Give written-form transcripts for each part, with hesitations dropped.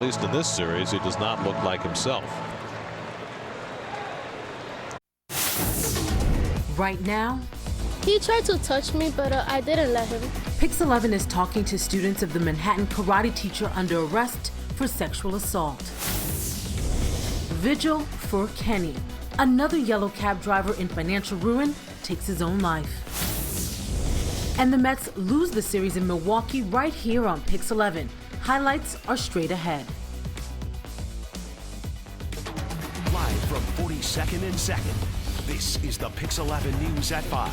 At least in this series, he does not look like himself. Right now, he tried to touch me, but I didn't let him. PIX-11 is talking to students of the Manhattan karate teacher under arrest for sexual assault. Vigil for Kenny. Another yellow cab driver in financial ruin takes his own life. And the Mets lose the series in Milwaukee right here on PIX-11. Highlights are straight ahead. Live from 42nd and 2nd, this is the PIX-11 News at 5.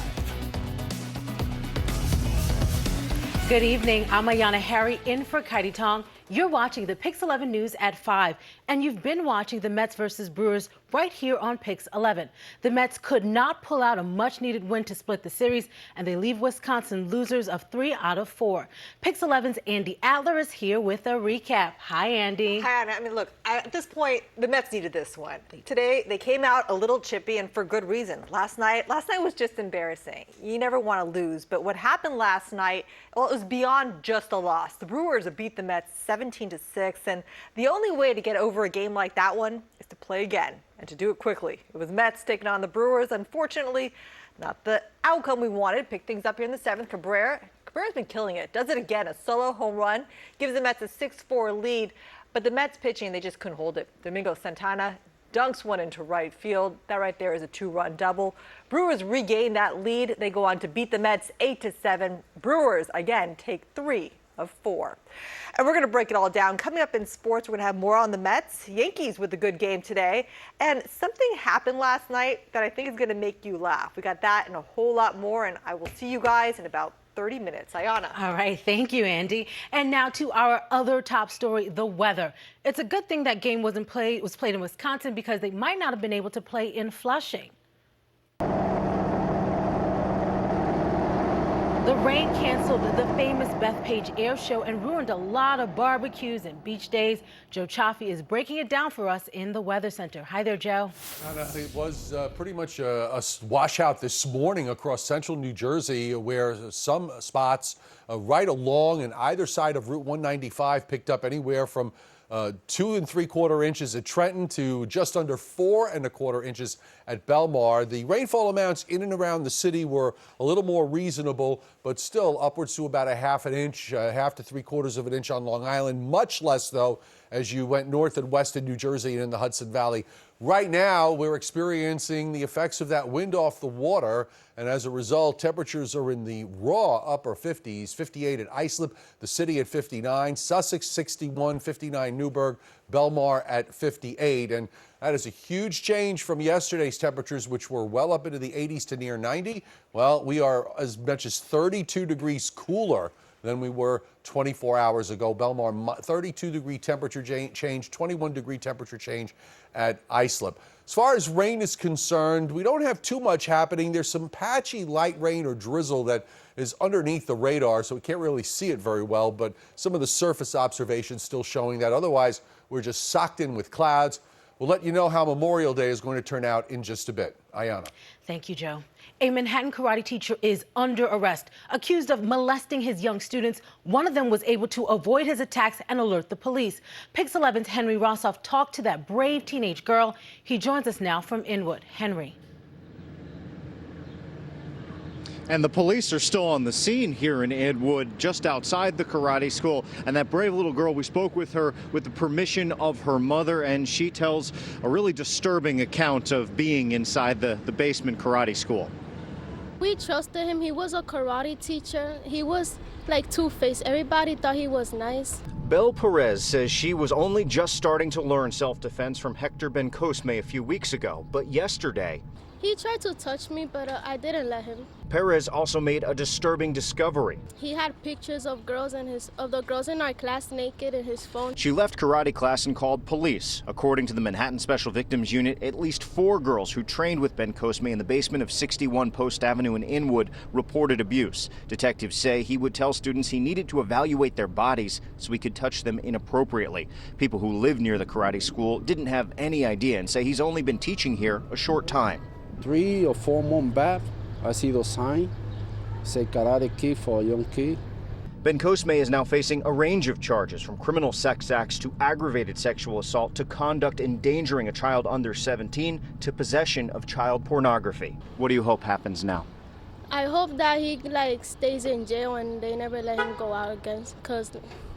Good evening. I'm Ayana Harry in for Kaity Tong. You're watching the PIX-11 News at 5, and you've been watching the Mets versus Brewers right here on PIX-11. The Mets could not pull out a much-needed win to split the series, and they leave Wisconsin losers of 3 out of 4. PIX-11's Andy Adler is here with a recap. Hi, Andy. Hi, Anna. I mean, look, at this point, the Mets needed this one. Today, they came out a little chippy, and for good reason. Last night was just embarrassing. You never want to lose, but what happened last night, well, it was beyond just a loss. The Brewers beat the Mets 17-6, and the only way to get over a game like that one is to play again and to do it quickly. It was Mets taking on the Brewers. Unfortunately, not the outcome we wanted. Pick things up here in the 7th. Cabrera's been killing it. Does it again. A solo home run gives the Mets a 6-4 lead, but the Mets pitching, they just couldn't hold it. Domingo Santana dunks one into right field. That right there is a 2-run double. Brewers regain that lead. They go on to beat the Mets 8-7. Brewers again take 3 of 4. And we're going to break it all down. Coming up in sports, we're going to have more on the Mets. Yankees with a good game today. And something happened last night that I think is going to make you laugh. We got that and a whole lot more, and I will see you guys in about 30 minutes. Ayana. All right. Thank you, Andy. And now to our other top story, the weather. It's a good thing that game was played in Wisconsin because they might not have been able to play in Flushing. The rain canceled the famous Bethpage Air Show and ruined a lot of barbecues and beach days. Joe Chaffee is breaking it down for us in the Weather Center. Hi there, Joe. It was pretty much a washout this morning across central New Jersey, where some spots right along and either side of Route 195 picked up anywhere from 2 3/4 inches at Trenton to just under 4 1/4 inches at Belmar. The rainfall amounts in and around the city were a little more reasonable, but still upwards to about a half an inch, half to 3/4 of an inch on Long Island. Much less, though, as you went north and west in New Jersey and in the Hudson Valley. Right now, we're experiencing the effects of that wind off the water, and as a result, temperatures are in the raw upper 50s, 58 at Islip, the city at 59, Sussex 61, 59 Newburgh, Belmar at 58, and that is a huge change from yesterday's temperatures, which were well up into the 80s to near 90. Well, we are as much as 32 degrees cooler than we were 24 hours ago. Belmar, 32-degree temperature change, 21-degree temperature change at Islip. As far as rain is concerned, we don't have too much happening. There's some patchy light rain or drizzle that is underneath the radar, so we can't really see it very well, but some of the surface observations still showing that. Otherwise, we're just socked in with clouds. We'll let you know how Memorial Day is going to turn out in just a bit. Ayana. Thank you, Joe. A Manhattan karate teacher is under arrest, accused of molesting his young students. One of them was able to avoid his attacks and alert the police. PIX-11's Henry Rossoff talked to that brave teenage girl. He joins us now from Inwood. Henry. And the police are still on the scene here in Inwood, just outside the karate school. And that brave little girl, we spoke with her with the permission of her mother, and she tells a really disturbing account of being inside the basement karate school. We trusted him. He was a karate teacher. He was like two-faced. Everybody thought he was nice. Belle Perez says she was only just starting to learn self-defense from Hector Bencosme a few weeks ago. But yesterday, he tried to touch me, but I didn't let him. Perez also made a disturbing discovery. He had pictures of the girls in our class naked in his phone. She left karate class and called police. According to the Manhattan Special Victims Unit, at least 4 girls who trained with Bencosme in the basement of 61 Post Avenue in Inwood reported abuse. Detectives say he would tell students he needed to evaluate their bodies so he could touch them inappropriately. People who live near the karate school didn't have any idea and say he's only been teaching here a short time. 3 or 4 months back, I see those signs, say Karate Kid for a young kid. Ben Cosme is now facing a range of charges, from criminal sex acts to aggravated sexual assault to conduct endangering a child under 17 to possession of child pornography. What do you hope happens now? I hope that he stays in jail and they never let him go out again, because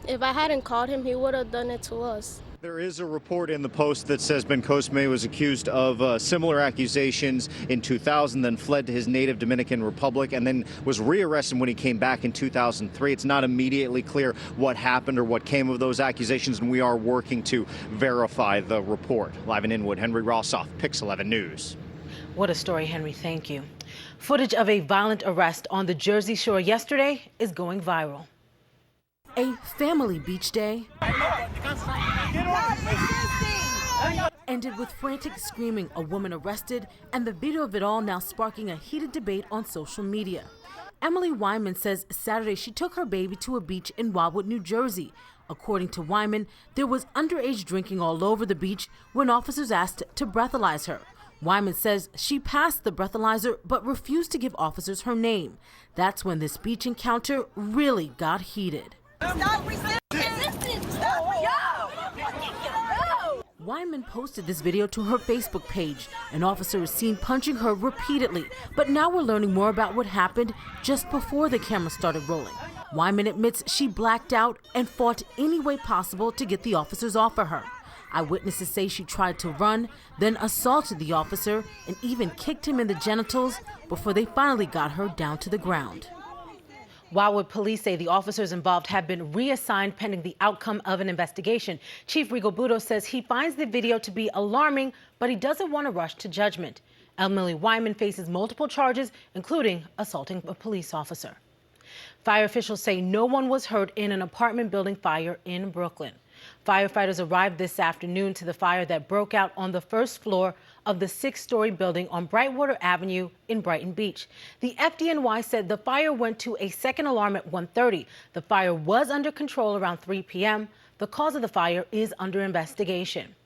if I hadn't caught him, he would have done it to us. There is a report in the Post that says Ben Cosme was accused of similar accusations in 2000, then fled to his native Dominican Republic, and then was rearrested when he came back in 2003. It's not immediately clear what happened or what came of those accusations, and we are working to verify the report. Live in Inwood, Henry Rossoff, PIX 11 News. What a story, Henry. Thank you. Footage of a violent arrest on the Jersey Shore yesterday is going viral. A family beach day ended with frantic screaming, a woman arrested, and the video of it all now sparking a heated debate on social media. Emily Wyman says Saturday she took her baby to a beach in Wildwood, New Jersey. According to Wyman, there was underage drinking all over the beach when officers asked to breathalyze her. Wyman says she passed the breathalyzer but refused to give officers her name. That's when this beach encounter really got heated. Stop resisting! Stop! No! Wyman posted this video to her Facebook page. An officer is seen punching her repeatedly, but now we're learning more about what happened just before the camera started rolling. Wyman admits she blacked out and fought any way possible to get the officers off of her. Eyewitnesses say she tried to run, then assaulted the officer and even kicked him in the genitals before they finally got her down to the ground. Wildwood police say the officers involved have been reassigned pending the outcome of an investigation. Chief Rigobudo says he finds the video to be alarming, but he doesn't want to rush to judgment. Emily Wyman faces multiple charges, including assaulting a police officer. Fire officials say no one was hurt in an apartment building fire in Brooklyn. Firefighters arrived this afternoon to the fire that broke out on the first floor of the 6-story building on Brightwater Avenue in Brighton Beach. The FDNY said the fire went to a second alarm at 1:30. The fire was under control around 3 p.m. The cause of the fire is under investigation.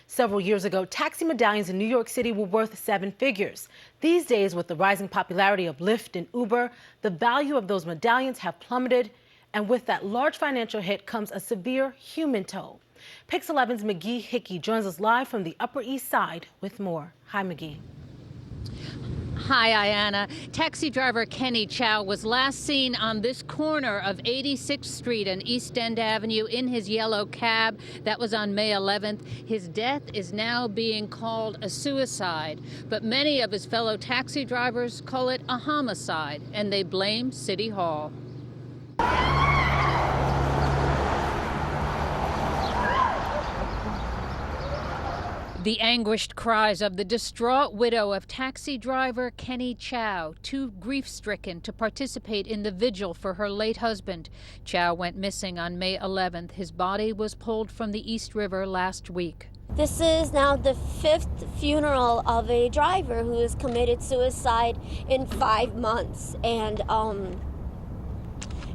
Several years ago, taxi medallions in New York City were worth 7 figures. These days, with the rising popularity of Lyft and Uber, the value of those medallions have plummeted. And with that large financial hit comes a severe human toll. PIX 11's McGee Hickey joins us live from the Upper East Side with more. Hi, McGee. Hi, Ayana. Taxi driver Kenny Chow was last seen on this corner of 86th Street and East End Avenue in his yellow cab. That was on May 11th. His death is now being called a suicide, but many of his fellow taxi drivers call it a homicide, and they blame City Hall. The anguished cries of the distraught widow of taxi driver Kenny Chow, too grief-stricken to participate in the vigil for her late husband. Chow went missing on May 11th. His body was pulled from the East River last week. This is now the 5th funeral of a driver who has committed suicide in 5 months. And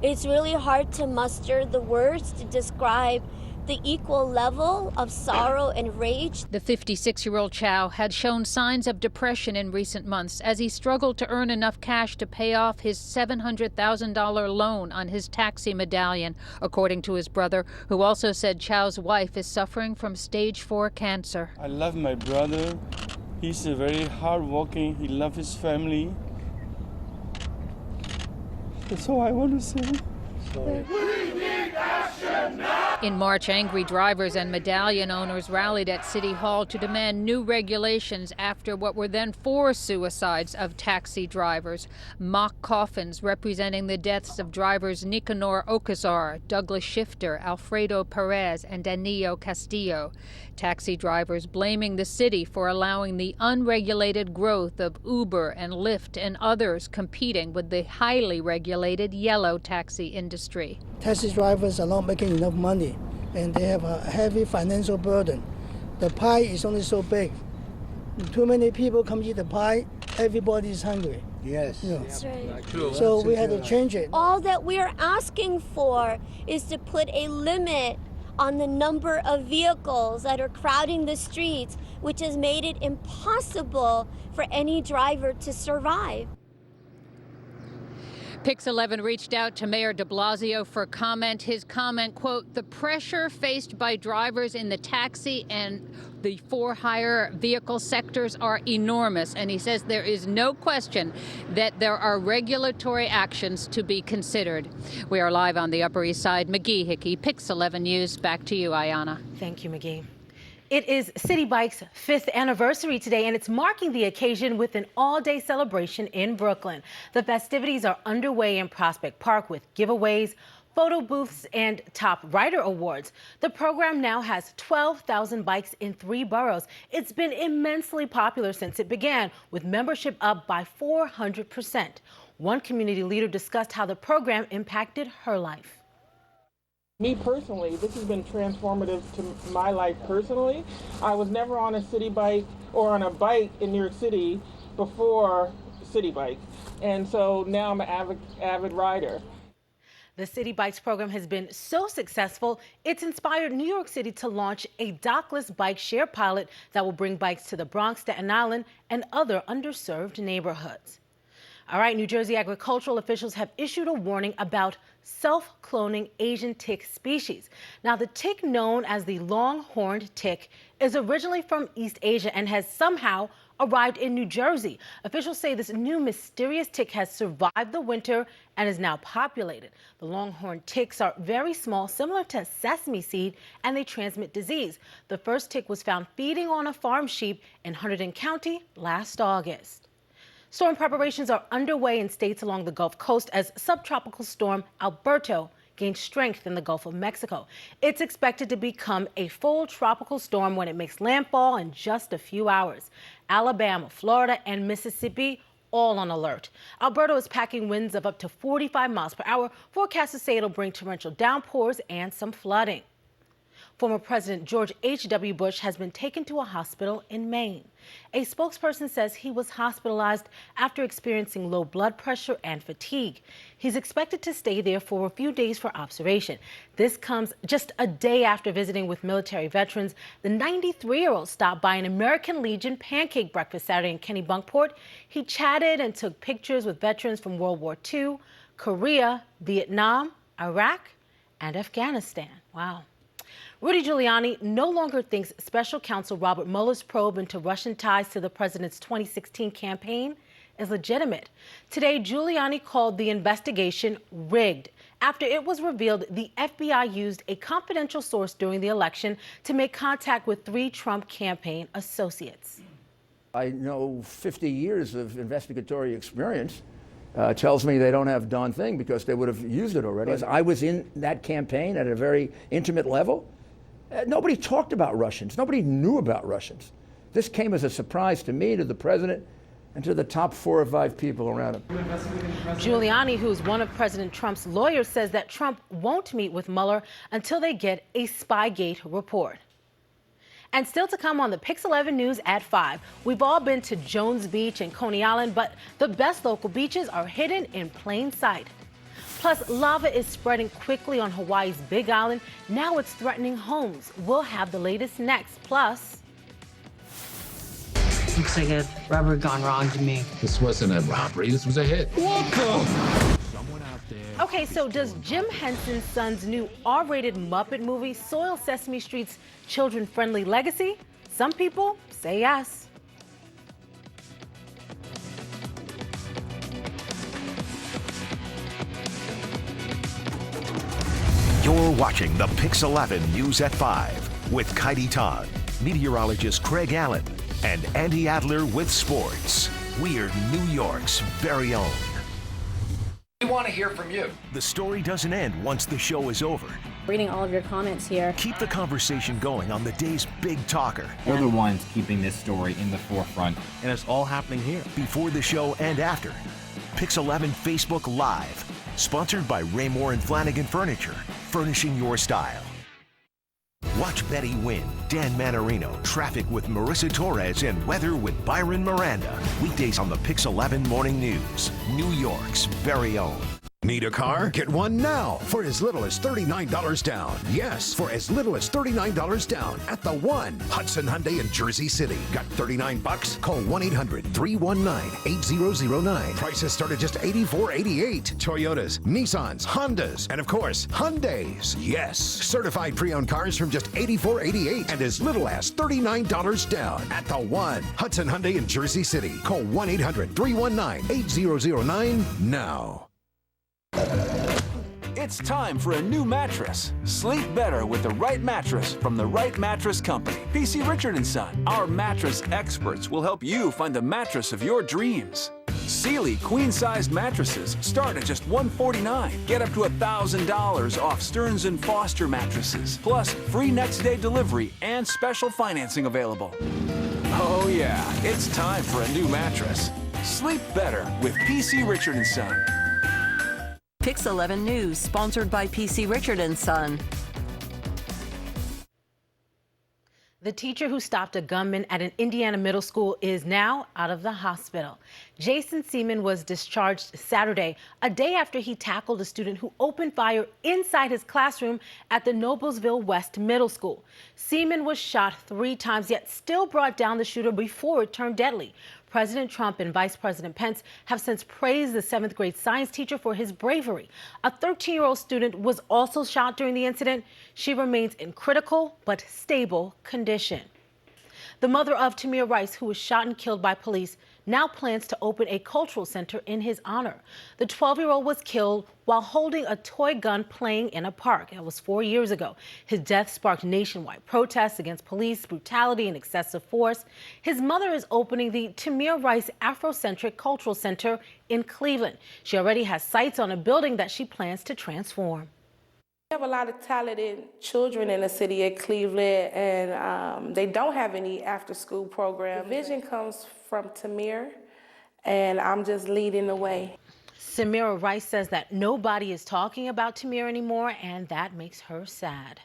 it's really hard to muster the words to describe the equal level of sorrow and rage. The 56-year-old Chow had shown signs of depression in recent months as he struggled to earn enough cash to pay off his $700,000 loan on his taxi medallion, according to his brother, who also said Chow's wife is suffering from stage 4 cancer. I love my brother. He's a very hardworking. He loves his family. That's all I want to say. Sorry. We need action now! In March, angry drivers and medallion owners rallied at City Hall to demand new regulations after what were then 4 suicides of taxi drivers. Mock coffins representing the deaths of drivers Nicanor Ocasar, Douglas Shifter, Alfredo Perez, and Danilo Castillo. Taxi drivers blaming the city for allowing the unregulated growth of Uber and Lyft and others competing with the highly regulated yellow taxi industry. Taxi drivers are not making enough money, and they have a heavy financial burden. The pie is only so big. Too many people come eat the pie, everybody is hungry. Yes. You know. That's right. So we had to change it. All that we are asking for is to put a limit on the number of vehicles that are crowding the streets, which has made it impossible for any driver to survive. PIX 11 reached out to Mayor de Blasio for comment. His comment, quote, "The pressure faced by drivers in the taxi and the for-hire vehicle sectors are enormous." And he says there is no question that there are regulatory actions to be considered. We are live on the Upper East Side. McGee Hickey, PIX 11 News. Back to you, Ayana. Thank you, McGee. It is City Bike's 5th anniversary today, and it's marking the occasion with an all-day celebration in Brooklyn. The festivities are underway in Prospect Park with giveaways, photo booths, and top rider awards. The program now has 12,000 bikes in 3 boroughs. It's been immensely popular since it began, with membership up by 400%. One community leader discussed how the program impacted her life. Me personally, this has been transformative to my life personally. I was never on a city bike or on a bike in New York City before City Bike. And so now I'm an avid rider. The City Bikes program has been so successful, it's inspired New York City to launch a dockless bike share pilot that will bring bikes to the Bronx, Staten Island, and other underserved neighborhoods. All right, New Jersey agricultural officials have issued a warning about self-cloning Asian tick species. Now, the tick known as the long-horned tick is originally from East Asia and has somehow arrived in New Jersey. Officials say this new mysterious tick has survived the winter and is now populated. The longhorned ticks are very small, similar to sesame seed, and they transmit disease. The first tick was found feeding on a farm sheep in Hunterdon County last August. Storm preparations are underway in states along the Gulf Coast as subtropical storm Alberto gains strength in the Gulf of Mexico. It's expected to become a full tropical storm when it makes landfall in just a few hours. Alabama, Florida, and Mississippi all on alert. Alberto is packing winds of up to 45 miles per hour. Forecasters say it'll bring torrential downpours and some flooding. Former President George H.W. Bush has been taken to a hospital in Maine. A spokesperson says he was hospitalized after experiencing low blood pressure and fatigue. He's expected to stay there for a few days for observation. This comes just a day after visiting with military veterans. The 93-year-old stopped by an American Legion pancake breakfast Saturday in Kennebunkport. He chatted and took pictures with veterans from World War II, Korea, Vietnam, Iraq, and Afghanistan. Wow. Rudy Giuliani no longer thinks special counsel Robert Mueller's probe into Russian ties to the president's 2016 campaign is legitimate. Today, Giuliani called the investigation rigged after it was revealed the FBI used a confidential source during the election to make contact with 3 Trump campaign associates. I know 50 years of investigatory experience tells me they don't have Don thing because they would have used it already. I was in that campaign at a very intimate level. Nobody talked about Russians. Nobody knew about Russians. This came as a surprise to me, to the president, and to the top 4 or 5 people around him. Giuliani, who's one of President Trump's lawyers, says that Trump won't meet with Mueller until they get a Spygate report. And still to come on the PIX 11 News at 5. We've all been to Jones Beach and Coney Island, but the best local beaches are hidden in plain sight. Plus, lava is spreading quickly on Hawaii's Big Island. Now it's threatening homes. We'll have the latest next. Plus, looks like a robbery gone wrong to me. This wasn't a robbery. This was a hit. Someone out there. okay, so does Jim Henson's son's new R-rated Muppet movie soil Sesame Street's children-friendly legacy? Some people say yes. You're watching the PIX 11 News at 5 with Kaity Tong, meteorologist Craig Allen, and Andy Adler with sports. We're New York's very own. We want to hear from you. The story doesn't end once the show is over. Reading all of your comments here. Keep the conversation going on the day's big talker. We're the ones keeping this story in the forefront. And it's all happening here. Before the show and after. PIX 11 Facebook Live. Sponsored by Raymore and Flanagan Furniture. Furnishing your style. Watch Betty win, Dan Manarino, Traffic with Marissa Torres, and Weather with Byron Miranda. Weekdays on the PIX 11 Morning News. New York's very own. Need a car? Get one now for as little as $39 down. Yes, for as little as $39 down at the One. Hudson Hyundai in Jersey City. Got $39? Call 1-800-319-8009. Prices start at just $84.88. Toyotas, Nissans, Hondas, and of course, Hyundais. Yes, certified pre-owned cars from just $84.88 and as little as $39 down at the One. Hudson Hyundai in Jersey City. Call 1-800-319-8009 now. It's time for a new mattress. Sleep better with the right mattress from the right mattress company. PC Richard & Son. Our mattress experts will help you find the mattress of your dreams. Sealy queen-sized mattresses start at just $149. Get up to $1,000 off Stearns & Foster mattresses. Plus, free next-day delivery and special financing available. Oh yeah, it's time for a new mattress. Sleep better with PC Richard & Son. PIX 11 News, sponsored by PC Richard & Son. The teacher who stopped a gunman at an Indiana middle school is now out of the hospital. Jason Seaman was discharged Saturday, a day after he tackled a student who opened fire inside his classroom at the Noblesville West Middle School. Seaman was shot 3 times, yet still brought down the shooter before it turned deadly. President Trump and Vice President Pence have since praised the 7th grade science teacher for his bravery. A 13-year-old student was also shot during the incident. She remains in critical but stable condition. The mother of Tamir Rice, who was shot and killed by police, now plans to open a cultural center in his honor. The 12-year-old was killed while holding a toy gun playing in a park. It was 4 years ago. His death sparked nationwide protests against police brutality and excessive force. His mother is opening the Tamir Rice Afrocentric Cultural Center in Cleveland. She already has sites on a building that she plans to transform. We have a lot of talented children in the city of Cleveland, and they don't have any after-school program. The vision comes from Tamir, and I'm just leading the way. Samira Rice says that nobody is talking about Tamir anymore, and that makes her sad.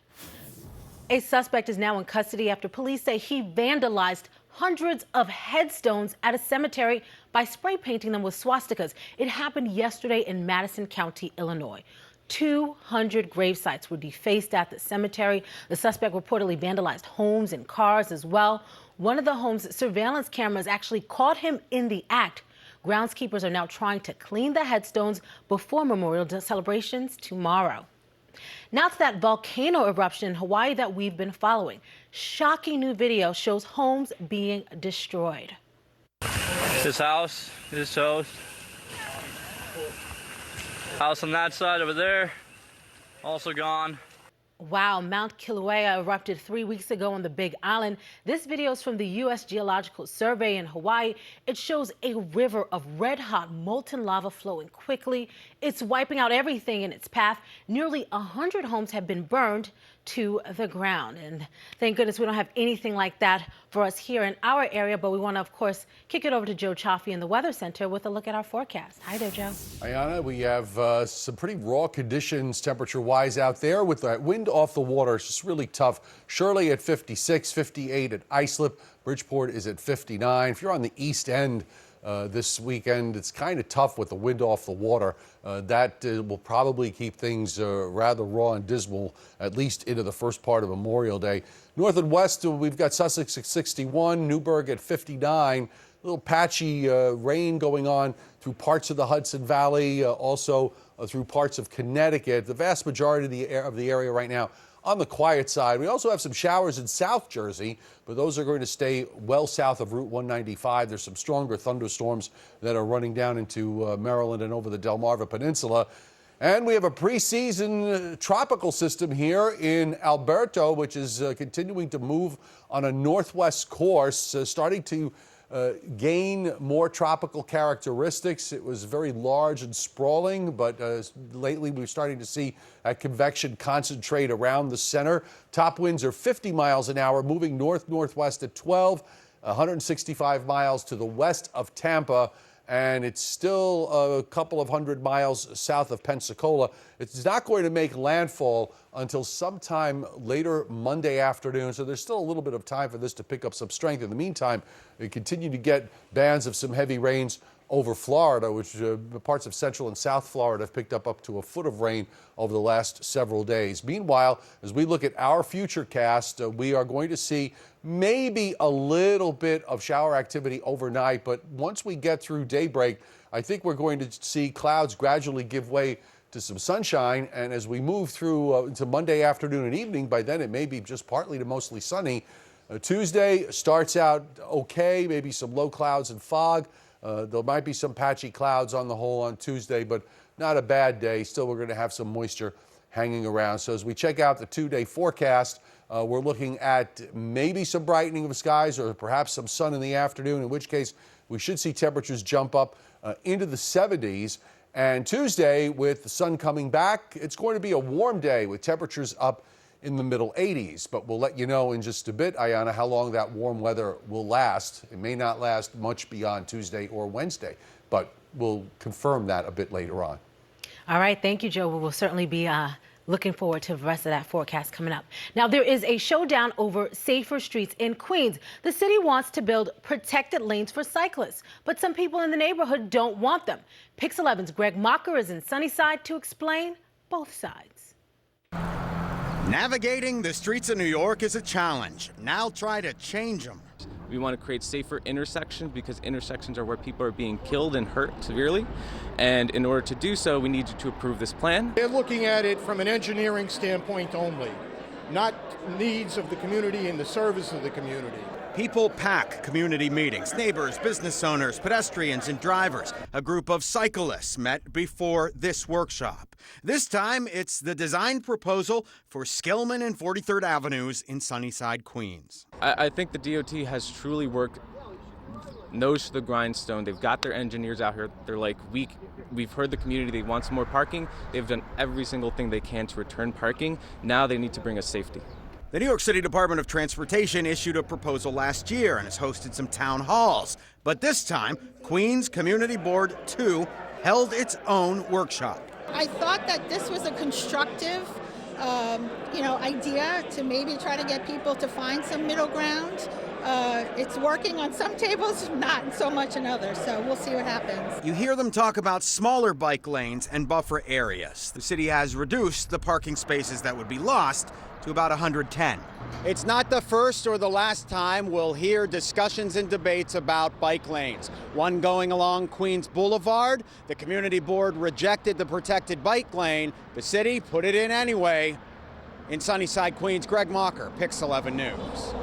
A suspect is now in custody after police say he vandalized hundreds of headstones at a cemetery by spray painting them with swastikas. It happened yesterday in Madison County, Illinois. 200 grave sites were defaced at the cemetery. The suspect reportedly vandalized homes and cars as well. One of the home's surveillance cameras actually caught him in the act. Groundskeepers are now trying to clean the headstones before Memorial Day celebrations tomorrow. Now to that volcano eruption in Hawaii that we've been following. Shocking new video shows homes being destroyed. This house, house on that side over there, also gone. Wow, Mount Kilauea erupted 3 weeks ago on the Big Island. This video is from the U.S. Geological Survey in Hawaii. It shows a river of red-hot molten lava flowing quickly. It's wiping out everything in its path. Nearly 100 homes have been burned to the ground. And thank goodness we don't have anything like that for us here in our area, but we want to, of course, kick it over to Joe Chaffee in the Weather Center with a look at our forecast. Hi there, Joe. Ayana, we have some pretty raw conditions temperature-wise out there with that wind off the water. It's just really tough. Shirley at 56, 58 at Islip. Bridgeport is at 59. If you're on the East End this weekend, it's kind of tough with the wind off the water. That will probably keep things rather raw and dismal, at least into the first part of Memorial Day. North and west, we've got Sussex at 61, Newburgh at 59. A little patchy rain going on through parts of the Hudson Valley, also through parts of Connecticut. The vast majority of the area right now on the quiet side. We also have some showers in South Jersey, but those are going to stay well south of Route 195. There's some stronger thunderstorms that are running down into Maryland and over the Delmarva Peninsula. And we have a preseason tropical system here in Alberto, which is continuing to move on a northwest course, starting to gain more tropical characteristics. It was very large and sprawling, but lately we're starting to see convection concentrate around the center. Top winds are 50 miles an hour, moving north-northwest at 12, 165 miles to the west of Tampa, and it's still a couple of hundred miles south of Pensacola. It's not going to make landfall until sometime later Monday afternoon, so there's still a little bit of time for this to pick up some strength. In the meantime, we continue to get bands of some heavy rains over Florida, which parts of central and south Florida have picked up to a foot of rain over the last several days. Meanwhile, as we look at our futurecast, we are going to see maybe a little bit of shower activity overnight, but once we get through daybreak, I think we're going to see clouds gradually give way to some sunshine, and as we move through into Monday afternoon and evening, by then it may be just partly to mostly sunny. Tuesday starts out okay, maybe some low clouds and fog. There might be some patchy clouds on the whole on Tuesday, but not a bad day. Still, we're going to have some moisture hanging around. So as we check out the 2-day forecast, we're looking at maybe some brightening of skies or perhaps some sun in the afternoon, in which case we should see temperatures jump up into the 70s. And Tuesday, with the sun coming back, it's going to be a warm day with temperatures up in the middle 80s. But we'll let you know in just a bit, Ayana, how long that warm weather will last. It may not last much beyond Tuesday or Wednesday, but we'll confirm that a bit later on. All right. Thank you, Joe. We will certainly be looking forward to the rest of that forecast coming up. Now, there is a showdown over safer streets in Queens. The city wants to build protected lanes for cyclists, but some people in the neighborhood don't want them. PIX-11's Greg Mocker is in Sunnyside to explain both sides. Navigating the streets of New York is a challenge. Now try to change them. We want to create safer intersections because intersections are where people are being killed and hurt severely. And in order to do so, we need you to approve this plan. They're looking at it from an engineering standpoint only, not needs of the community and the service of the community. People pack community meetings. Neighbors, business owners, pedestrians, and drivers. A group of cyclists met before this workshop. This time, it's the design proposal for Skillman and 43rd Avenues in Sunnyside, Queens. I think the DOT has truly worked nose to the grindstone. They've got their engineers out here. They're like, we've heard the community. They want some more parking. They've done every single thing they can to return parking. Now they need to bring us safety. The New York City Department of Transportation issued a proposal last year and has hosted some town halls. But this time, Queens Community Board 2 held its own workshop. I thought that this was a constructive, idea to maybe try to get people to find some middle ground. It's working on some tables, not so much in others, so we'll see what happens. You hear them talk about smaller bike lanes and buffer areas. The city has reduced the parking spaces that would be lost to about 110. It's not the first or the last time we'll hear discussions and debates about bike lanes. One going along Queens Boulevard. The community board rejected the protected bike lane. The city put it in anyway. In Sunnyside, Queens, Greg Mocker, PIX-11 News.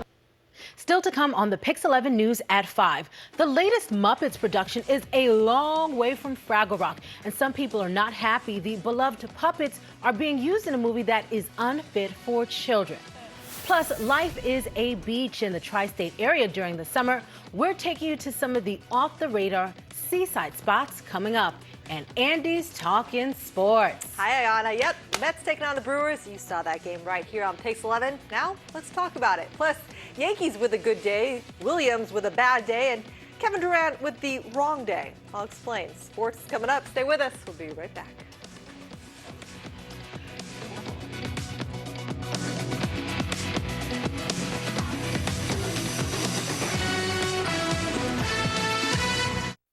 Still to come on the PIX-11 News at 5. The latest Muppets production is a long way from Fraggle Rock, and some people are not happy the beloved puppets are being used in a movie that is unfit for children. Plus, life is a beach in the tri-state area during the summer. We're taking you to some of the off-the-radar seaside spots coming up. And Andy's talking sports. Hi, Ayana. Yep, the Mets taking on the Brewers. You saw that game right here on PIX-11. Now, let's talk about it. Plus, Yankees with a good day, Williams with a bad day, and Kevin Durant with the wrong day. I'll explain. Sports is coming up. Stay with us. We'll be right back.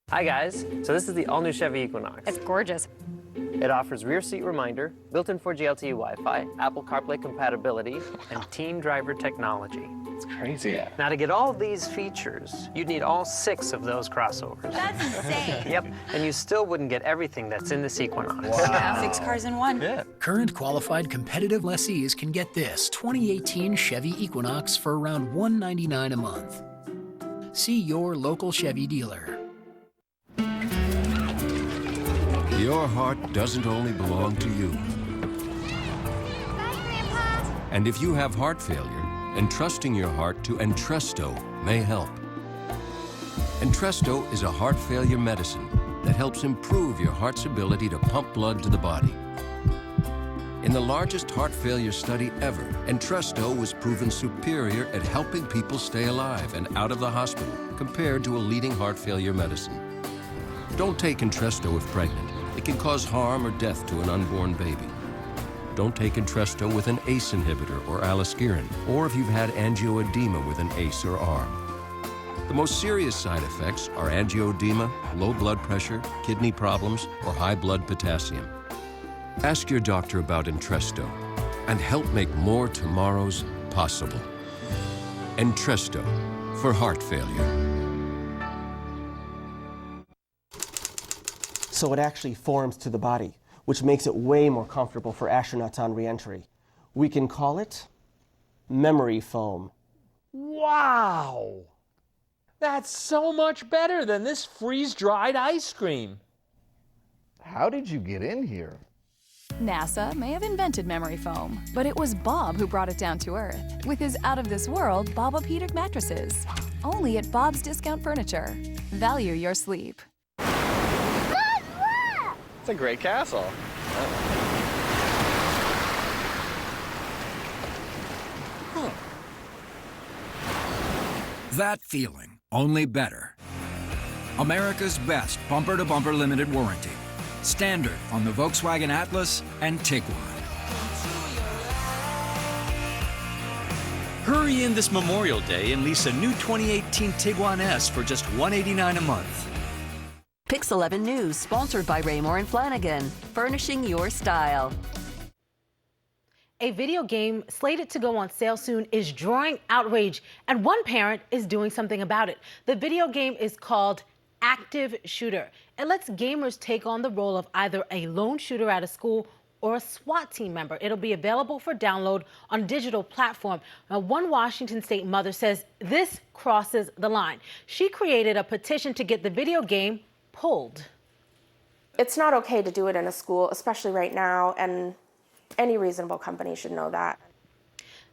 Hi guys, so this is the all-new Chevy Equinox. It's gorgeous. It offers rear seat reminder, built-in 4G LTE Wi-Fi, Apple CarPlay compatibility, and Team Driver technology. It's crazy. Now to get all these features, you'd need all 6 of those crossovers. That's insane. Yep, and you still wouldn't get everything that's in this Equinox. Wow. 6 cars in one. Yeah. Current qualified competitive lessees can get this 2018 Chevy Equinox for around $199 a month. See your local Chevy dealer. Your heart doesn't only belong to you. Bye, Grandpa. And if you have heart failure, entrusting your heart to Entresto may help. Entresto is a heart failure medicine that helps improve your heart's ability to pump blood to the body. In the largest heart failure study ever, Entresto was proven superior at helping people stay alive and out of the hospital compared to a leading heart failure medicine. Don't take Entresto if pregnant. It can cause harm or death to an unborn baby. Don't take Entresto with an ACE inhibitor or aliskiren, or if you've had angioedema with an ACE or ARB. The most serious side effects are angioedema, low blood pressure, kidney problems, or high blood potassium. Ask your doctor about Entresto and help make more tomorrows possible. Entresto for heart failure. So it actually forms to the body, which makes it way more comfortable for astronauts on re-entry. We can call it memory foam. Wow! That's so much better than this freeze-dried ice cream. How did you get in here? NASA may have invented memory foam, but it was Bob who brought it down to Earth with his out-of-this-world Bob-O-Pedic mattresses. Only at Bob's Discount Furniture. Value your sleep. It's a great castle. That feeling, only better. America's best bumper-to-bumper limited warranty. Standard on the Volkswagen Atlas and Tiguan. Hurry in this Memorial Day and lease a new 2018 Tiguan S for just $189 a month. Pix 11 News, sponsored by Raymore and Flanagan, furnishing your style. A video game slated to go on sale soon is drawing outrage, and one parent is doing something about it. The video game is called Active Shooter. It lets gamers take on the role of either a lone shooter at a school or a SWAT team member. It'll be available for download on a digital platform. Now, one Washington State mother says this crosses the line. She created a petition to get the video game pulled. It's not okay to do it in a school, especially right now, and any reasonable company should know that.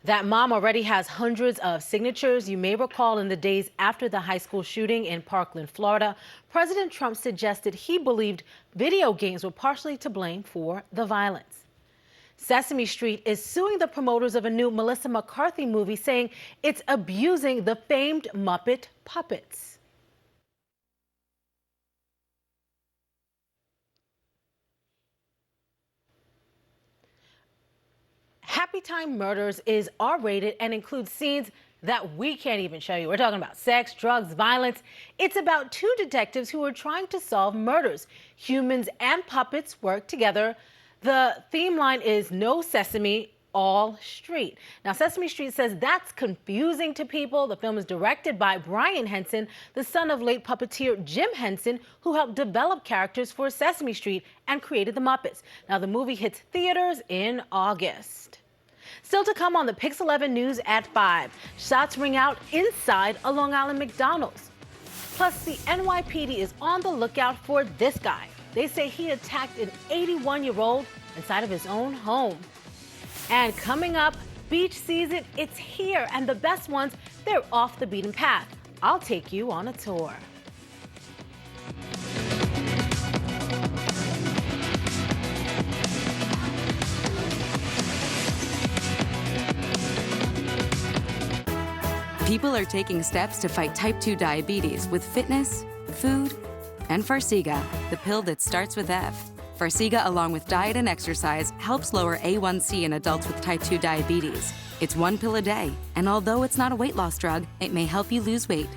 That mom already has hundreds of signatures. You may recall in the days after the high school shooting in Parkland, Florida, President Trump suggested he believed video games were partially to blame for the violence. Sesame Street is suing the promoters of a new Melissa McCarthy movie, saying it's abusing the famed Muppet puppets. Happy Time Murders is R-rated and includes scenes that we can't even show you. We're talking about sex, drugs, violence. It's about two detectives who are trying to solve murders. Humans and puppets work together. The theme line is no sesame, all street. Now, Sesame Street says that's confusing to people. The film is directed by Brian Henson, the son of late puppeteer Jim Henson, who helped develop characters for Sesame Street and created the Muppets. Now, the movie hits theaters in August. Still to come on the Pix 11 News at 5. Shots ring out inside a Long Island McDonald's. Plus, the NYPD is on the lookout for this guy. They say he attacked an 81-year-old inside of his own home. And coming up, beach season, it's here. And the best ones, they're off the beaten path. I'll take you on a tour. People are taking steps to fight type 2 diabetes with fitness, food, and Farxiga, the pill that starts with F. Farxiga, along with diet and exercise, helps lower A1C in adults with type 2 diabetes. It's one pill a day, and although it's not a weight loss drug, it may help you lose weight.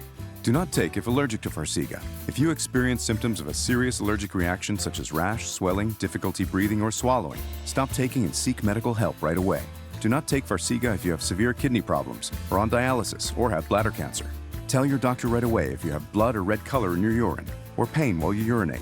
Do not take if allergic to Farxiga. If you experience symptoms of a serious allergic reaction such as rash, swelling, difficulty breathing, or swallowing, stop taking and seek medical help right away. Do not take Farxiga if you have severe kidney problems, are on dialysis, or have bladder cancer. Tell your doctor right away if you have blood or red color in your urine, or pain while you urinate.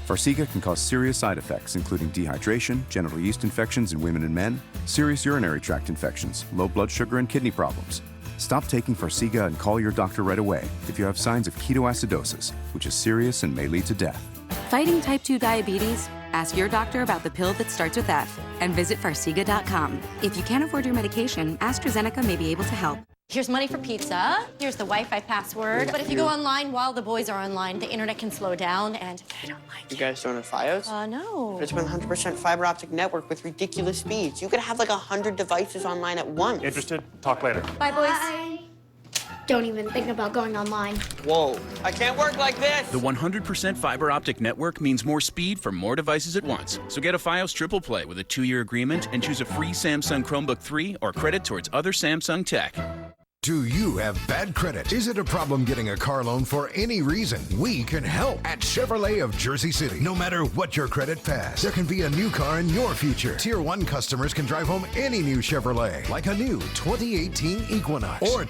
Farxiga can cause serious side effects, including dehydration, genital yeast infections in women and men, serious urinary tract infections, low blood sugar, and kidney problems. Stop taking Farxiga and call your doctor right away if you have signs of ketoacidosis, which is serious and may lead to death. Fighting type 2 diabetes? Ask your doctor about the pill that starts with F and visit Farxiga.com. If you can't afford your medication, AstraZeneca may be able to help. Here's money for pizza. Here's the Wi-Fi password. But if you go online while the boys are online, the internet can slow down, and I don't like it. You guys don't have Fios? No. But it's 100% fiber optic network with ridiculous speeds. You could have like 100 devices online at once. Interested? Talk later. Bye, boys. Don't even think about going online. Whoa, I can't work like this. The 100% fiber optic network means more speed for more devices at once. So get a Fios Triple Play with a 2-year agreement and choose a free Samsung Chromebook 3 or credit towards other Samsung tech. Do you have bad credit? Is it a problem getting a car loan for any reason? We can help at Chevrolet of Jersey City. No matter what your credit past, there can be a new car in your future. Tier 1 customers can drive home any new Chevrolet, like a new 2018 Equinox or a